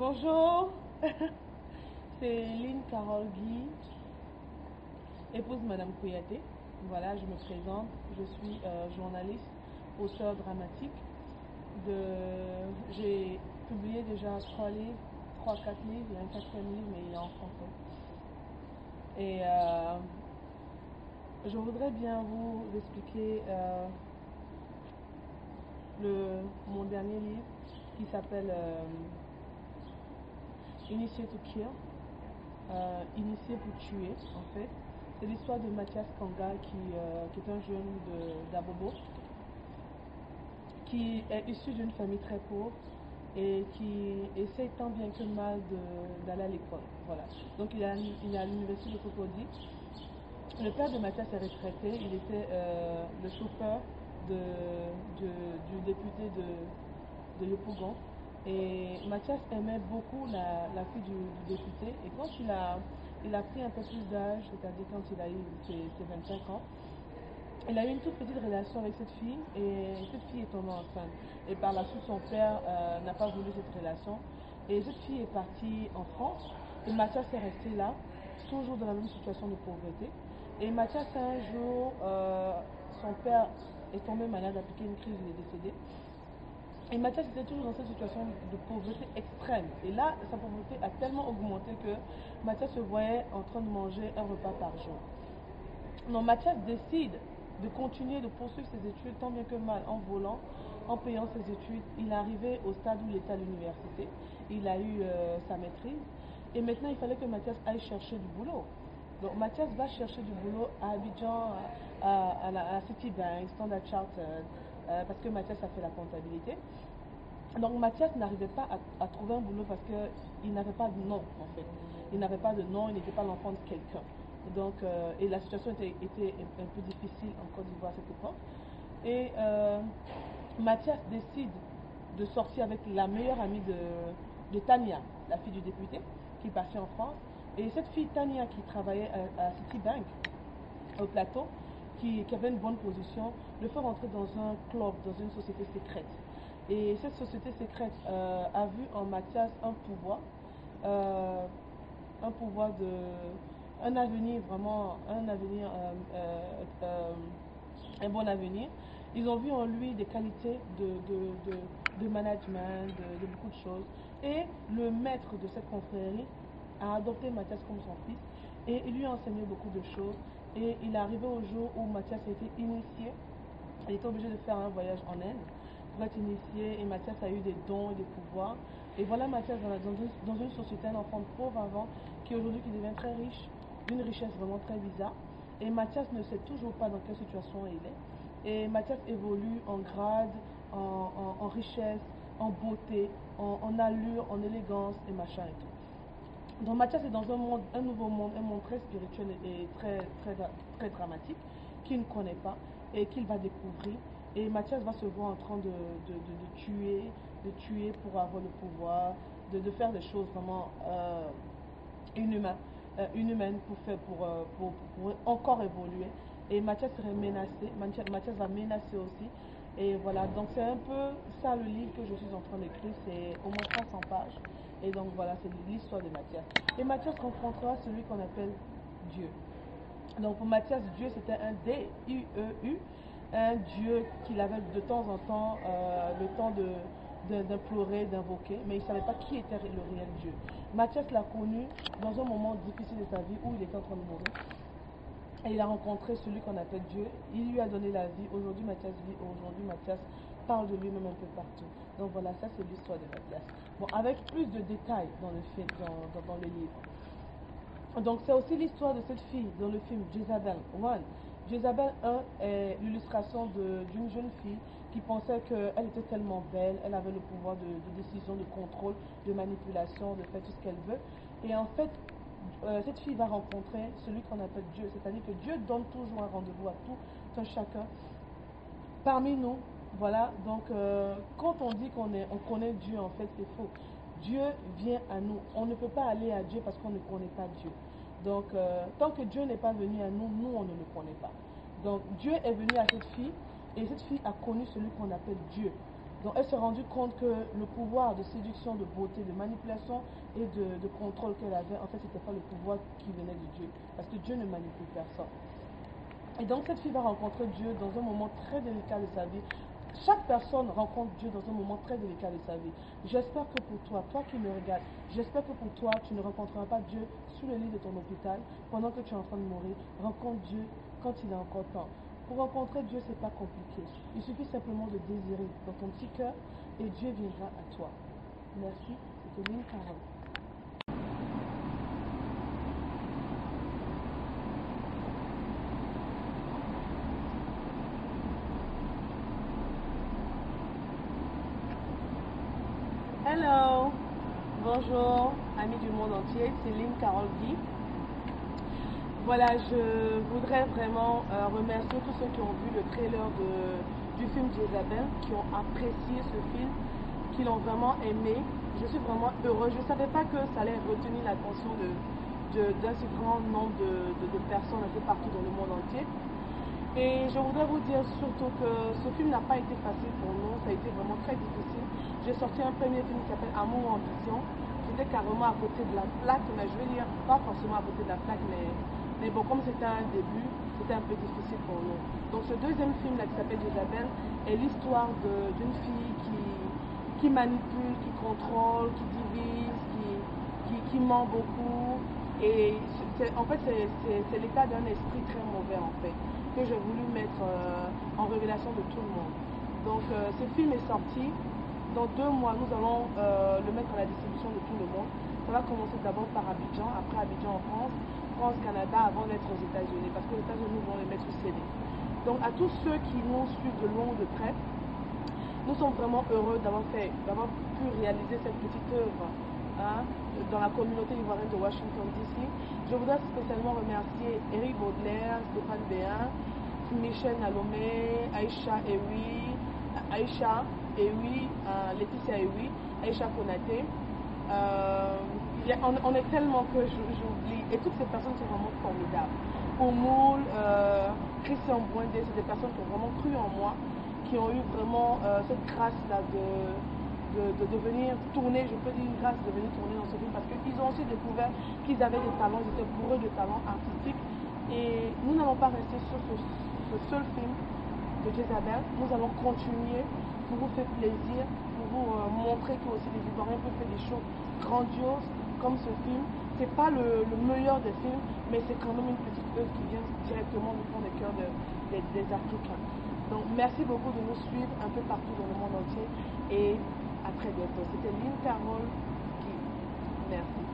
Bonjour, c'est Lynn Carole Guy, épouse Madame Kouyaté. Voilà, je me présente. Je suis journaliste, auteur dramatique. J'ai publié déjà 3 livres, 4 livres. Il y a un 4e livre, mais il est en français. Et je voudrais bien vous expliquer mon dernier livre qui s'appelle Initié to Kill, initié pour tuer en fait. C'est l'histoire de Mathias Kanga qui est un jeune d'Abobo qui est issu d'une famille très pauvre et qui essaie tant bien que mal d'aller à l'école. Voilà. Donc il est à l'université de Cocody. Le père de Mathias est retraité, il était le chauffeur du député de Yopougon. Et Mathias aimait beaucoup la fille du député. Et quand il a pris un peu plus d'âge, c'est-à-dire quand il a eu ses 25 ans, il a eu une toute petite relation avec cette fille et cette fille est tombée enceinte. Et par la suite, son père n'a pas voulu cette relation. Et cette fille est partie en France et Mathias est resté là, toujours dans la même situation de pauvreté. Et Mathias, un jour, son père est tombé malade, a piqué une crise, il est décédé. Et Mathias était toujours dans cette situation de pauvreté extrême. Et là, sa pauvreté a tellement augmenté que Mathias se voyait en train de manger un repas par jour. Donc Mathias décide de continuer, de poursuivre ses études tant bien que mal en volant, en payant ses études. Il est arrivé au stade où il était à l'université. Il a eu sa maîtrise. Et maintenant, il fallait que Mathias aille chercher du boulot. Donc Mathias va chercher du boulot à Abidjan, à Citibank, Standard Chartered, parce que Mathias a fait la comptabilité. Donc Mathias n'arrivait pas à trouver un boulot parce qu'il n'avait pas de nom en fait. Il n'avait pas de nom, il n'était pas l'enfant de quelqu'un. Donc, et la situation était un peu difficile en Côte d'Ivoire à cette époque. Et Mathias décide de sortir avec la meilleure amie de Tania, la fille du député, qui est partie en France. Et cette fille Tania qui travaillait à Citibank, au plateau, qui avait une bonne position, le fait rentrer dans un club, dans une société secrète. Et cette société secrète a vu en Mathias un pouvoir un avenir vraiment, un bon avenir. Ils ont vu en lui des qualités de management, de beaucoup de choses. Et le maître de cette confrérie a adopté Mathias comme son fils et il lui a enseigné beaucoup de choses. Et il est arrivé au jour où Mathias a été initié. Il était obligé de faire un voyage en Inde pour être initié et Mathias a eu des dons et des pouvoirs. Et voilà Mathias dans une société, un enfant pauvre avant, qui aujourd'hui qui devient très riche, d'une richesse vraiment très bizarre. Et Mathias ne sait toujours pas dans quelle situation il est. Et Mathias évolue en grade, en richesse, en beauté, en allure, en élégance et machin et tout. Donc Mathias est dans un nouveau monde, un monde très spirituel et très dramatique, qu'il ne connaît pas et qu'il va découvrir. Et Mathias va se voir en train de tuer pour avoir le pouvoir, de faire des choses vraiment inhumaines pour encore évoluer. Et Mathias serait menacé, Mathias va menacer aussi. Et voilà, donc c'est un peu ça le livre que je suis en train d'écrire, c'est au moins 300 pages. Et donc voilà, c'est l'histoire de Mathias. Et Mathias rencontrera celui qu'on appelle Dieu. Donc pour Mathias, Dieu c'était un D-U-E-U, un Dieu qu'il avait de temps en temps le temps d'implorer, d'invoquer, mais il ne savait pas qui était le réel Dieu. Mathias l'a connu dans un moment difficile de sa vie où il était en train de mourir. Et il a rencontré celui qu'on appelle Dieu. Il lui a donné la vie. Aujourd'hui, Mathias vit. Aujourd'hui, Mathias parle de lui-même un peu partout. Donc voilà, ça c'est l'histoire de Mathias. Bon, avec plus de détails dans le film, dans le livre. Donc c'est aussi l'histoire de cette fille dans le film Jezabel 1. Jezabel 1 est l'illustration d'une jeune fille qui pensait qu'elle était tellement belle, elle avait le pouvoir de décision, de contrôle, de manipulation, de faire tout ce qu'elle veut. Et en fait, cette fille va rencontrer celui qu'on appelle Dieu, c'est-à-dire que Dieu donne toujours un rendez-vous à tout un chacun parmi nous. Voilà, donc quand on dit on connaît Dieu, en fait c'est faux. Dieu vient à nous. On ne peut pas aller à Dieu parce qu'on ne connaît pas Dieu. Donc tant que Dieu n'est pas venu à nous, nous on ne le connaît pas. Donc Dieu est venu à cette fille et cette fille a connu celui qu'on appelle Dieu. Donc elle s'est rendue compte que le pouvoir de séduction, de beauté, de manipulation et de contrôle qu'elle avait, en fait, ce n'était pas le pouvoir qui venait de Dieu. Parce que Dieu ne manipule personne. Et donc cette fille va rencontrer Dieu dans un moment très délicat de sa vie. Chaque personne rencontre Dieu dans un moment très délicat de sa vie. J'espère que pour toi, toi qui me regardes, j'espère que pour toi, tu ne rencontreras pas Dieu sous le lit de ton hôpital pendant que tu es en train de mourir. Rencontre Dieu quand il est encore temps. Pour rencontrer Dieu, ce n'est pas compliqué. Il suffit simplement de désirer dans ton petit cœur et Dieu viendra à toi. Merci, c'était Lynn Carroll. Hello, bonjour, amis du monde entier, c'est Lynn Carroll Guy. Voilà, je voudrais vraiment remercier tous ceux qui ont vu le trailer du film Jezabel, qui ont apprécié ce film, qui l'ont vraiment aimé. Je suis vraiment heureuse. Je ne savais pas que ça allait retenir l'attention d'un si grand nombre de personnes un peu partout dans le monde entier. Et je voudrais vous dire surtout que ce film n'a pas été facile pour nous, ça a été vraiment très difficile. J'ai sorti un premier film qui s'appelle Amour ou Ambition. J'étais carrément à côté de la plaque, mais je vais dire pas forcément à côté de la plaque, mais bon, comme c'était un début, c'était un peu difficile pour nous. Donc ce deuxième film là qui s'appelle Jezabel est l'histoire d'une fille qui manipule, qui contrôle, qui divise, qui ment beaucoup. Et en fait, c'est l'état d'un esprit très mauvais en fait, que j'ai voulu mettre en révélation de tout le monde. Donc ce film est sorti. Dans 2 mois, nous allons le mettre à la distribution de tout le monde. Ça va commencer d'abord par Abidjan, après Abidjan en France, France, Canada, avant d'être aux États-Unis, parce que les États-Unis vont les mettre sur CD. Donc à tous ceux qui nous suivent de loin ou de près, nous sommes vraiment heureux d'avoir pu réaliser cette petite œuvre dans la communauté ivoirienne de Washington DC. Je voudrais spécialement remercier Eric Baudelaire, Stéphane Béin, Michel Nalomé, Aïcha Ewi, Laetitia Ewi, Aïcha Konaté. On est tellement que j'oublie. Et toutes ces personnes sont vraiment formidables. Oumoul, Christian Bouindé, c'est des personnes qui ont vraiment cru en moi, qui ont eu vraiment cette grâce-là de venir tourner, je peux dire une grâce de venir tourner dans ce film, parce qu'ils ont aussi découvert qu'ils avaient des talents, ils étaient bourrés de talents artistiques. Et nous n'allons pas rester sur ce seul film de Jezabel. Nous allons continuer pour vous faire plaisir, pour vous montrer que aussi les Ivoiriens peuvent faire des choses grandioses comme ce film. C'est pas le meilleur des films, mais c'est quand même une petite œuvre qui vient directement du fond des cœurs des Africains. Donc merci beaucoup de nous suivre un peu partout dans le monde entier et à très bientôt. C'était Lynn Carroll qui. Merci.